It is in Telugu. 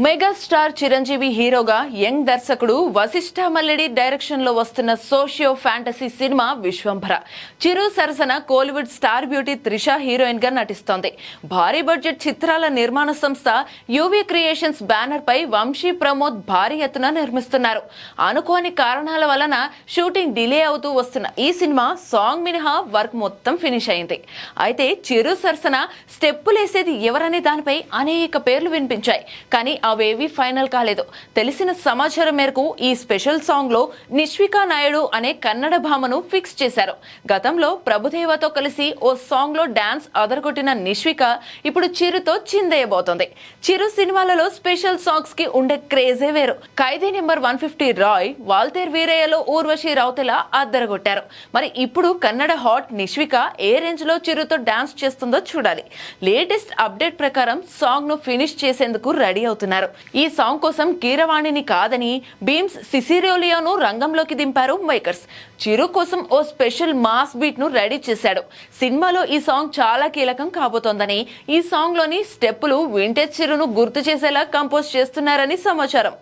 మెగాస్టార్ చిరంజీవి హీరోగా యంగ్ దర్శకుడు వశిష్ఠ మల్లెడి డైరెక్షన్ లో వస్తున్న సోషియో ఫ్యాంటసీ సినిమా విశ్వంభర. చిరు సరసన Kollywood star beauty Trisha heroine గా నటిస్తోంది. భారీ బడ్జెట్ చిత్రాల నిర్మాణ సంస్థ యువి క్రియేషన్స్ బ్యానర్ పై వంశీ ప్రమోద్ భారీ ఎత్తున నిర్మిస్తున్నారు. అనుకోని కారణాల వలన షూటింగ్ డిలే అవుతూ వస్తున్న ఈ సినిమా సాంగ్ మినహా వర్క్ మొత్తం ఫినిష్ అయింది. అయితే చిరు సరసన స్టెప్పులేసేది ఎవరనే దానిపై అనేక పేర్లు వినిపించాయి. కానీ అవేవి ఫైనల్ కాలేదు. తెలిసిన సమాచారం మేరకు ఈ స్పెషల్ సాంగ్ లో నిష్వికా నాయుడు అనే కన్నడ భామను ఫిక్స్ చేశారు. గతంలో ప్రభుదేవతో కలిసి ఓ సాంగ్ లో డాన్స్ అదరగొట్టిన నిష్విక ఇప్పుడు చిరుతో చిందేయబోతోంది. చిరు సినిమాలలో స్పెషల్ సాంగ్స్ కి ఉండే క్రేజే వేరు. ఖైదీ నెంబర్ 150 రాయ్, వాల్తేర్ వీరయ్యలో ఊర్వశి రౌతెల అద్దరగొట్టారు. మరి ఇప్పుడు కన్నడ హాట్ నిష్విక ఏ రేంజ్ లో చిరుతో డాన్స్ చేస్తుందో చూడాలి. లేటెస్ట్ అప్డేట్ ప్రకారం సాంగ్ ను ఫినిష్ చేసేందుకు రెడీ అవుతున్నారు. ఈ సాంగ్ కోసం కీరవాణిని కాదని బీమ్స్ సిసిరోలియోను రంగంలోకి దింపారు మేకర్స్. చిరు కోసం ఓ స్పెషల్ మాస్ బీట్ ను రెడీ చేశాడు. సినిమాలో ఈ సాంగ్ చాలా కీలకం కాబోతోందని, ఈ సాంగ్ లోని స్టెప్పులు వింటేజ్ చిరును గుర్తు చేసేలా కంపోజ్ చేస్తున్నారని సమాచారం.